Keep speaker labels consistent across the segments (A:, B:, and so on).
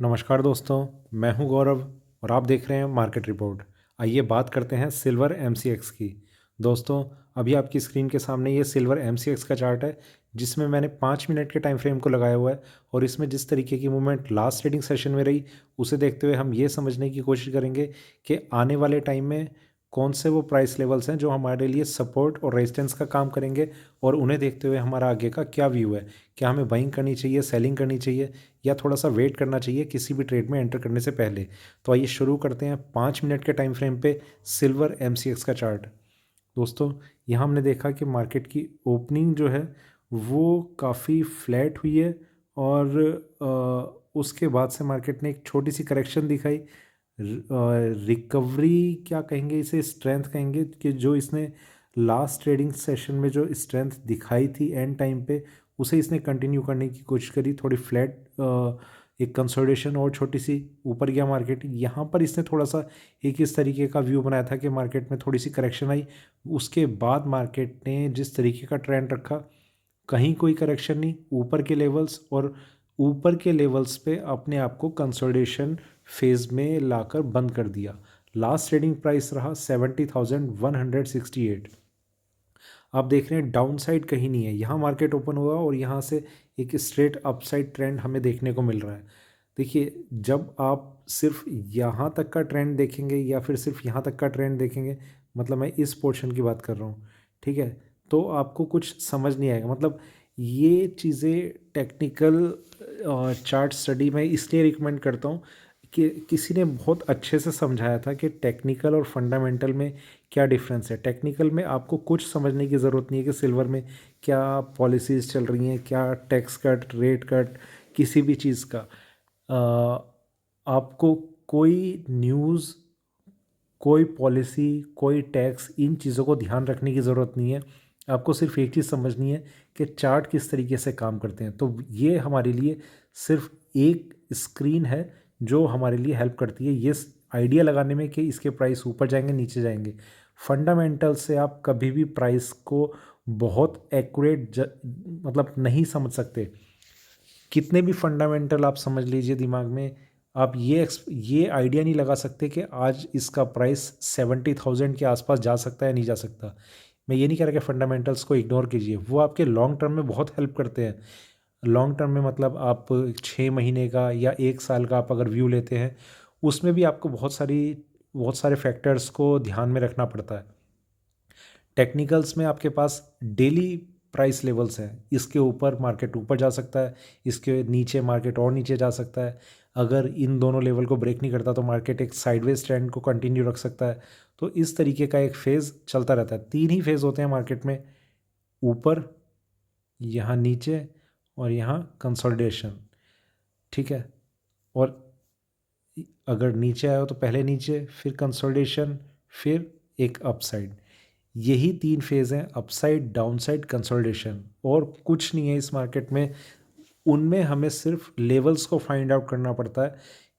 A: नमस्कार दोस्तों, मैं हूं गौरव और आप देख रहे हैं मार्केट रिपोर्ट। आइए बात करते हैं सिल्वर एमसीएक्स की। दोस्तों, अभी आपकी स्क्रीन के सामने ये सिल्वर एमसीएक्स का चार्ट है जिसमें मैंने 5 मिनट के टाइम फ्रेम को लगाया हुआ है और इसमें जिस तरीके की मूवमेंट लास्ट ट्रेडिंग सेशन में रही उसे देखते हुए हम ये समझने की कोशिश करेंगे कि आने वाले टाइम में कौन से वो प्राइस लेवल्स हैं जो हमारे लिए सपोर्ट और रेजिस्टेंस का काम करेंगे और उन्हें देखते हुए हमारा आगे का क्या व्यू है। क्या हमें बाइंग करनी चाहिए, सेलिंग करनी चाहिए या थोड़ा सा वेट करना चाहिए किसी भी ट्रेड में एंटर करने से पहले। तो आइए शुरू करते हैं 5 मिनट के टाइम फ्रेम पे सिल्वर एमसीएक्स का चार्ट। दोस्तों, यहाँ हमने देखा कि मार्केट की ओपनिंग जो है वो काफ़ी फ्लैट हुई है और उसके बाद से मार्केट ने एक छोटी सी करेक्शन दिखाई। रिकवरी क्या कहेंगे इसे, स्ट्रेंथ कहेंगे कि जो इसने लास्ट ट्रेडिंग सेशन में जो स्ट्रेंथ दिखाई थी एंड टाइम पे उसे इसने कंटिन्यू करने की कोशिश करी। थोड़ी फ्लैट एक कंसोलिडेशन और छोटी सी ऊपर गया मार्केट। यहाँ पर इसने थोड़ा सा एक इस तरीके का व्यू बनाया था कि मार्केट में थोड़ी सी करेक्शन आई। उसके बाद मार्केट ने जिस तरीके का ट्रेंड रखा, कहीं कोई करेक्शन नहीं, ऊपर के लेवल्स और ऊपर के लेवल्स पे अपने आप को कंसोलिडेशन फेज में लाकर बंद कर दिया। लास्ट ट्रेडिंग प्राइस रहा 70,168। आप देख रहे हैं डाउन साइड कहीं नहीं है, यहाँ मार्केट ओपन हुआ और यहाँ से एक स्ट्रेट अपसाइड ट्रेंड हमें देखने को मिल रहा है। देखिए, जब आप सिर्फ यहाँ तक का ट्रेंड देखेंगे या फिर सिर्फ यहाँ तक का ट्रेंड देखेंगे, मतलब मैं इस पोर्शन की बात कर रहा हूँ, ठीक है, तो आपको कुछ समझ नहीं आएगा। मतलब ये चीज़ें टेक्निकल चार्ट स्टडी में इसलिए रिकमेंड करता हूँ कि किसी ने बहुत अच्छे से समझाया था कि टेक्निकल और फंडामेंटल में क्या डिफरेंस है। टेक्निकल में आपको कुछ समझने की ज़रूरत नहीं है कि सिल्वर में क्या पॉलिसीज़ चल रही हैं, क्या टैक्स कट, रेट कट, किसी भी चीज़ का आपको कोई न्यूज़, कोई पॉलिसी, कोई टैक्स, इन चीज़ों को ध्यान रखने की ज़रूरत नहीं है। आपको सिर्फ एक चीज़ समझनी है कि चार्ट किस तरीके से काम करते हैं। तो ये हमारे लिए सिर्फ एक स्क्रीन है जो हमारे लिए हेल्प करती है ये आइडिया लगाने में कि इसके प्राइस ऊपर जाएंगे, नीचे जाएंगे। फंडामेंटल से आप कभी भी प्राइस को बहुत एक्यूरेट मतलब नहीं समझ सकते। कितने भी फंडामेंटल आप समझ लीजिए दिमाग में, आप ये आइडिया नहीं लगा सकते कि आज इसका प्राइस 70,000 के आसपास जा सकता है, नहीं जा सकता। मैं ये नहीं कह रहा कि फंडामेंटल्स को इग्नोर कीजिए, वो आपके लॉन्ग टर्म में बहुत हेल्प करते हैं। लॉन्ग टर्म में मतलब आप 6 महीने का या 1 साल का आप अगर व्यू लेते हैं, उसमें भी आपको बहुत सारे फैक्टर्स को ध्यान में रखना पड़ता है। टेक्निकल्स में आपके पास डेली प्राइस लेवल्स हैं, इसके ऊपर मार्केट ऊपर जा सकता है, इसके नीचे मार्केट और नीचे जा सकता है। अगर इन दोनों लेवल को ब्रेक नहीं करता तो मार्केट एक साइडवेज ट्रेंड को कंटिन्यू रख सकता है। तो इस तरीके का एक फेज़ चलता रहता है। 3 ही फेज़ होते हैं मार्केट में, ऊपर, यहाँ नीचे और यहाँ कंसोलिडेशन, ठीक है। और अगर नीचे आया हो तो पहले नीचे, फिर कंसोलिडेशन, फिर एक अपसाइड। यही 3 फेज़ हैं, अपसाइड, डाउनसाइड, कंसोलिडेशन, और कुछ नहीं है इस मार्केट में। उनमें हमें सिर्फ लेवल्स को फाइंड आउट करना पड़ता है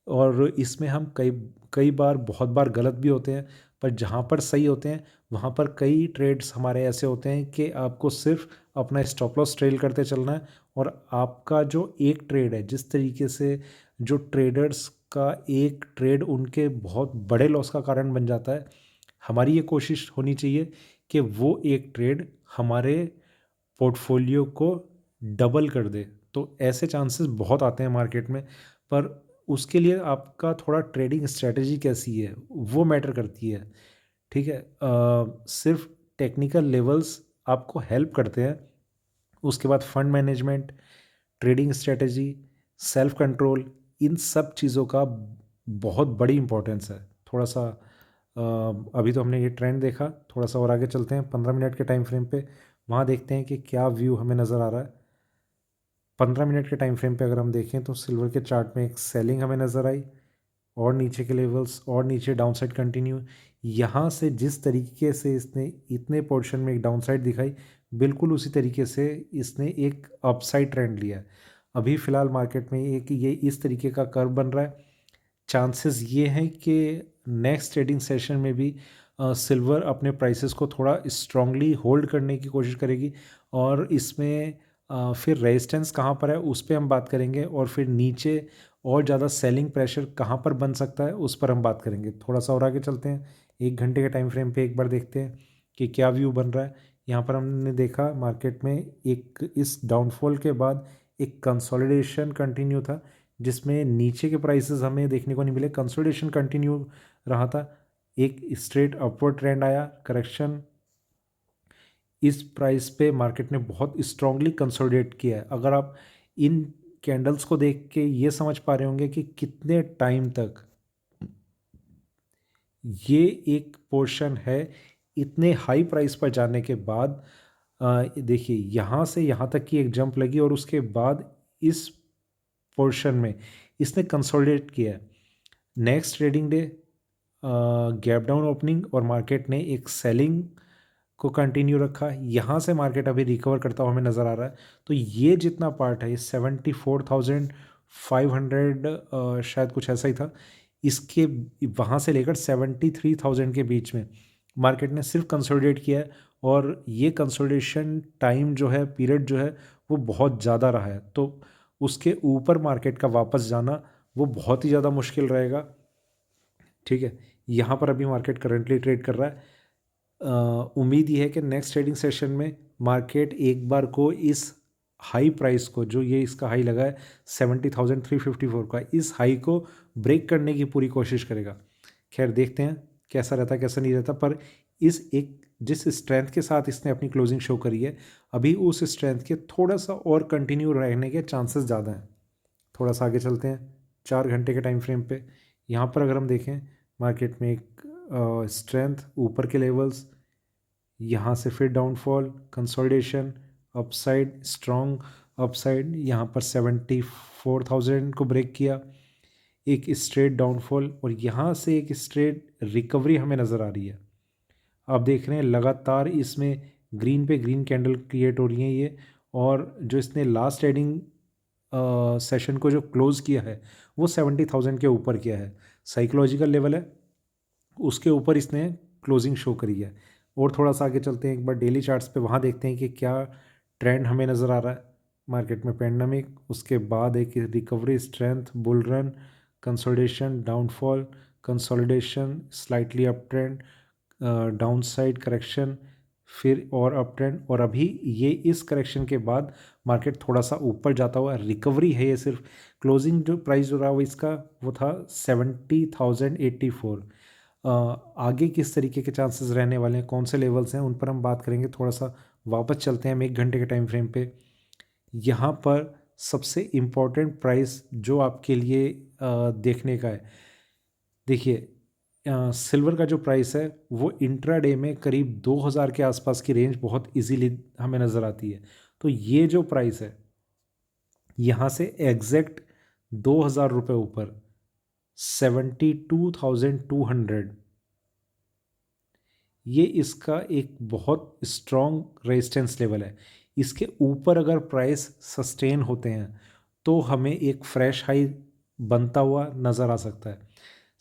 A: और इसमें हम कई कई बार बहुत बार गलत भी होते हैं, पर जहाँ पर सही होते हैं वहाँ पर कई ट्रेड्स हमारे ऐसे होते हैं कि आपको सिर्फ अपना स्टॉप लॉस ट्रेल करते चलना है और आपका जो एक ट्रेड है, जिस तरीके से जो ट्रेडर्स का एक ट्रेड उनके बहुत बड़े लॉस का कारण बन जाता है, हमारी ये कोशिश होनी चाहिए कि वो एक ट्रेड हमारे पोर्टफोलियो को डबल कर दे। तो ऐसे चांसेस बहुत आते हैं मार्केट में, पर उसके लिए आपका थोड़ा ट्रेडिंग स्ट्रेटजी कैसी है वो मैटर करती है, ठीक है। सिर्फ टेक्निकल लेवल्स आपको हेल्प करते हैं, उसके बाद fund management, trading strategy, self control, इन सब चीज़ों का बहुत बड़ी इंपॉर्टेंस है। थोड़ा सा अभी तो हमने ये ट्रेंड देखा, थोड़ा सा और आगे चलते हैं 15 मिनट के टाइम फ्रेम पे, वहाँ देखते हैं कि क्या व्यू हमें नज़र आ रहा है। 15 मिनट के टाइम फ्रेम पे अगर हम देखें तो सिल्वर के चार्ट में एक सेलिंग हमें नज़र आई और नीचे के लेवल्स और नीचे डाउनसाइड कंटिन्यू। यहाँ से जिस तरीके से इसने इतने पोर्शन में एक डाउनसाइड दिखाई, बिल्कुल उसी तरीके से इसने एक अपसाइड ट्रेंड लिया है। अभी फ़िलहाल मार्केट में एक ये इस तरीके का कर्व बन रहा है। चांसेस ये हैं कि नेक्स्ट ट्रेडिंग सेशन में भी सिल्वर अपने प्राइसेस को थोड़ा स्ट्रांगली होल्ड करने की कोशिश करेगी और इसमें फिर रेजिस्टेंस कहाँ पर है उस पर हम बात करेंगे और फिर नीचे और ज़्यादा सेलिंग प्रेशर कहाँ पर बन सकता है उस पर हम बात करेंगे। थोड़ा सा और आगे चलते हैं, 1 घंटे के टाइम फ्रेम पे एक बार देखते हैं कि क्या व्यू बन रहा है। यहाँ पर हमने देखा मार्केट में एक इस डाउनफॉल के बाद एक कंसोलिडेशन कंटिन्यू था, जिसमें नीचे के प्राइसेस हमें देखने को नहीं मिले, कंसोलिडेशन कंटिन्यू रहा था। एक स्ट्रेट अपवर्ड ट्रेंड आया, करेक्शन, इस प्राइस पे मार्केट ने बहुत स्ट्रांगली कंसोलिडेट किया है। अगर आप इन कैंडल्स को देख के ये समझ पा रहे होंगे कि कितने टाइम तक ये एक पोर्शन है, इतने हाई प्राइस पर जाने के बाद देखिए यहाँ से यहाँ तक की एक जंप लगी और उसके बाद इस पोर्शन में इसने कंसोलिडेट किया है। Next trading day gap down opening और मार्केट ने एक सेलिंग को कंटिन्यू रखा। यहाँ से मार्केट अभी रिकवर करता हुआ हमें नज़र आ रहा है। तो ये जितना पार्ट है, ये 74,500 शायद कुछ ऐसा ही था, इसके वहाँ से लेकर 73,000 के बीच में मार्केट ने सिर्फ कंसोलिडेट किया है। और ये कंसोलिडेशन टाइम जो है, पीरियड जो है, वो बहुत ज़्यादा रहा है। तो उसके ऊपर मार्केट का वापस जाना वो बहुत ही ज़्यादा मुश्किल रहेगा। ठीक है, यहाँ पर अभी मार्केट करंटली ट्रेड कर रहा है। उम्मीद ये है कि नेक्स्ट ट्रेडिंग सेशन में मार्केट एक बार को इस हाई प्राइस को, जो ये इसका हाई लगा है 70,354 का, इस हाई को ब्रेक करने की पूरी कोशिश करेगा। खैर देखते हैं कैसा रहता है कैसा नहीं रहता, पर इस एक जिस स्ट्रेंथ के साथ इसने अपनी क्लोजिंग शो करी है, अभी उस स्ट्रेंथ के थोड़ा सा और कंटिन्यू रहने के चांसेस ज़्यादा हैं। थोड़ा सा आगे चलते हैं 4 घंटे के टाइम फ्रेम पे। यहाँ पर अगर हम देखें मार्केट में एक स्ट्रेंथ, ऊपर के लेवल्स, यहाँ से फिर downfall, consolidation, upside, strong upside, यहाँ पर 74,000 को ब्रेक किया, एक स्ट्रेट डाउनफॉल और यहाँ से एक स्ट्रेट रिकवरी हमें नज़र आ रही है। आप देख रहे हैं लगातार इसमें ग्रीन पे ग्रीन कैंडल क्रिएट हो रही हैं ये, और जो इसने लास्ट ट्रेडिंग सेशन को जो क्लोज़ किया है वो 70,000 के ऊपर किया है, साइकोलॉजिकल लेवल है, उसके ऊपर इसने क्लोजिंग शो करी है। और थोड़ा सा आगे चलते हैं एक बार डेली चार्ट्स पे, वहाँ देखते हैं कि क्या ट्रेंड हमें नज़र आ रहा है मार्केट में। पैंडमिक, उसके बाद एक recovery, strength, bull run, consolidation, downfall, consolidation, slightly up trend, down side correction, फिर और अप ट्रेंड, और अभी ये इस करेक्शन के बाद मार्केट थोड़ा सा ऊपर जाता हुआ रिकवरी है। ये सिर्फ क्लोजिंग जो प्राइस जो रहा वो इसका वो था 70,084। आगे किस तरीके के चांसेस रहने वाले हैं, कौन से लेवल्स हैं, उन पर हम बात करेंगे। थोड़ा सा वापस चलते हैं हम 1 घंटे के टाइम फ्रेम पे। यहाँ पर सबसे इम्पॉर्टेंट प्राइस जो आपके लिए देखने का है, देखिए सिल्वर का जो प्राइस है वो इंट्राडे में करीब 2000 के आसपास की रेंज बहुत इजीली हमें नज़र आती है। तो ये जो प्राइस है यहाँ से एग्जैक्ट 2000 रुपये ऊपर 72,200, ये इसका एक बहुत स्ट्रॉन्ग रेजिस्टेंस लेवल है। इसके ऊपर अगर प्राइस सस्टेन होते हैं तो हमें एक फ्रेश हाई बनता हुआ नज़र आ सकता है।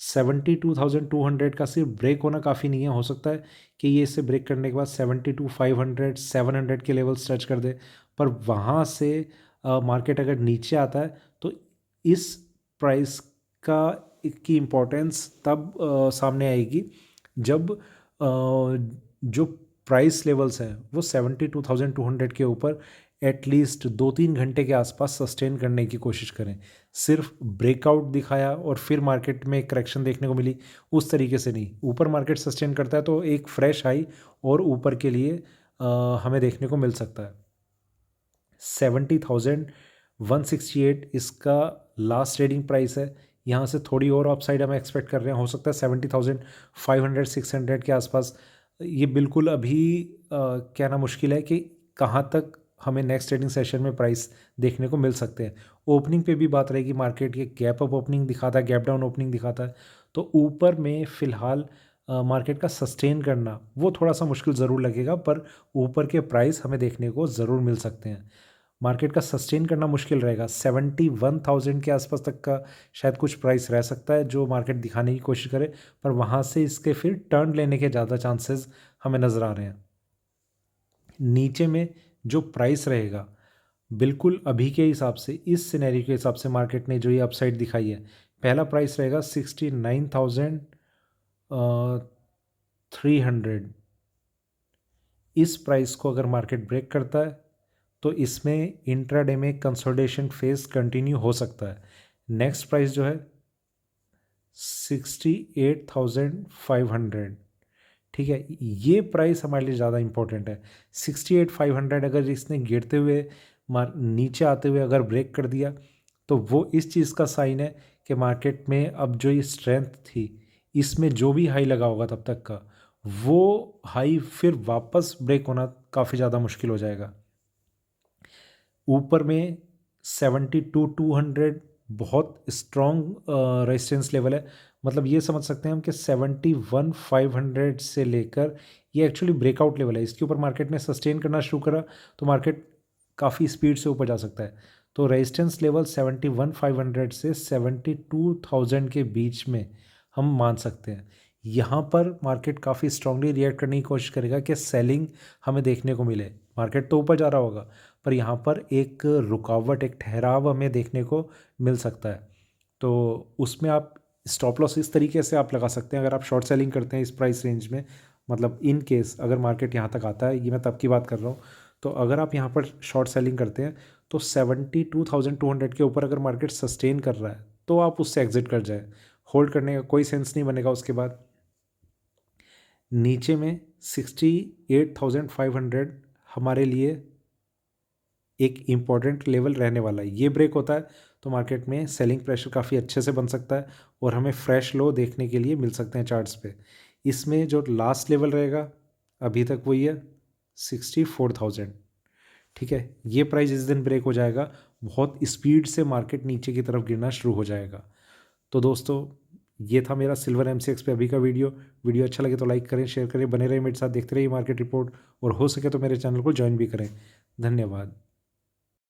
A: 72,200 का सिर्फ ब्रेक होना काफ़ी नहीं है, हो सकता है कि ये इसे ब्रेक करने के बाद 72,500, 700 के लेवल टच कर दे, पर वहाँ से मार्केट अगर नीचे आता है तो इस प्राइस का की इम्पोर्टेंस तब सामने आएगी जब जो प्राइस लेवल्स हैं वो 72,200 के ऊपर एटलीस्ट 2-3 घंटे के आसपास सस्टेन करने की कोशिश करें। सिर्फ ब्रेकआउट दिखाया और फिर मार्केट में करेक्शन देखने को मिली, उस तरीके से नहीं। ऊपर मार्केट सस्टेन करता है तो एक फ्रेश हाई और ऊपर के लिए हमें देखने को मिल सकता है। 70,168 इसका लास्ट ट्रेडिंग प्राइस है। यहाँ से थोड़ी और अपसाइड हम एक्सपेक्ट कर रहे हैं, हो सकता है 70,500-600 के आसपास। ये बिल्कुल अभी कहना मुश्किल है कि कहाँ तक हमें नेक्स्ट ट्रेडिंग सेशन में प्राइस देखने को मिल सकते हैं। ओपनिंग पे भी बात रहेगी, मार्केट ये गैप अप ओपनिंग दिखाता है, गैप डाउन ओपनिंग दिखाता है, तो ऊपर में फ़िलहाल मार्केट का सस्टेन करना वो थोड़ा सा मुश्किल ज़रूर लगेगा, पर ऊपर के प्राइस हमें देखने को ज़रूर मिल सकते हैं। मार्केट का सस्टेन करना मुश्किल रहेगा, 71,000 के आसपास तक का शायद कुछ प्राइस रह सकता है जो मार्केट दिखाने की कोशिश करे, पर वहाँ से इसके फिर टर्न लेने के ज़्यादा चांसेस हमें नज़र आ रहे हैं। नीचे में जो प्राइस रहेगा बिल्कुल अभी के हिसाब से, इस सिनेरियो के हिसाब से मार्केट ने जो ये अपसाइड दिखाई है, पहला प्राइस रहेगा 69,300। इस प्राइस को अगर मार्केट ब्रेक करता है तो इसमें इंट्राडे में कंसोलिडेशन फेज कंटिन्यू हो सकता है। नेक्स्ट प्राइस जो है 68,500, ठीक है, ये प्राइस हमारे लिए ज़्यादा इंपॉर्टेंट है। 68,500 अगर इसने गिरते हुए नीचे आते हुए अगर ब्रेक कर दिया तो वो इस चीज़ का साइन है कि मार्केट में अब जो ये स्ट्रेंथ थी, इसमें जो भी हाई लगा होगा तब तक का, वो हाई फिर वापस ब्रेक होना काफ़ी ज़्यादा मुश्किल हो जाएगा। ऊपर में 72,200 बहुत स्ट्रॉन्ग रेजिस्टेंस लेवल है। मतलब ये समझ सकते हैं हम कि 71,500 से लेकर ये एक्चुअली ब्रेकआउट लेवल है। इसके ऊपर मार्केट ने सस्टेन करना शुरू करा तो मार्केट काफ़ी स्पीड से ऊपर जा सकता है। तो रेजिस्टेंस लेवल 71,500 से 72,000 के बीच में हम मान सकते हैं। यहाँ पर मार्केट काफ़ी स्ट्रांगली रिएक्ट करने की कोशिश करेगा कि सेलिंग हमें देखने को मिले। मार्केट तो ऊपर जा रहा होगा पर यहाँ पर एक रुकावट, एक ठहराव हमें देखने को मिल सकता है। तो उसमें आप स्टॉप लॉस इस तरीके से आप लगा सकते हैं अगर आप शॉर्ट सेलिंग करते हैं इस प्राइस रेंज में। मतलब इन केस अगर मार्केट यहाँ तक आता है, ये मैं तब की बात कर रहा हूँ, तो अगर आप यहाँ पर शॉर्ट सेलिंग करते हैं तो 72,200 के ऊपर अगर मार्केट सस्टेन कर रहा है तो आप उससे एग्जिट कर जाए। होल्ड करने का कोई सेंस नहीं बनेगा उसके बाद। नीचे में 68,500 हमारे लिए एक इम्पॉर्टेंट लेवल रहने वाला है। ये ब्रेक होता है तो मार्केट में सेलिंग प्रेशर काफ़ी अच्छे से बन सकता है और हमें फ्रेश लो देखने के लिए मिल सकते हैं चार्ट्स पे। इसमें जो लास्ट लेवल रहेगा अभी तक वही है 64,000, ठीक है। ये प्राइस इस दिन ब्रेक हो जाएगा, बहुत स्पीड से मार्केट नीचे की तरफ गिरना शुरू हो जाएगा। तो दोस्तों, ये था मेरा सिल्वर MCX पे अभी का वीडियो अच्छा लगे तो लाइक करें, शेयर करें, बने रहिए मेरे साथ, देखते रहिए मार्केट रिपोर्ट, और हो सके तो मेरे चैनल को ज्वाइन भी करें। धन्यवाद।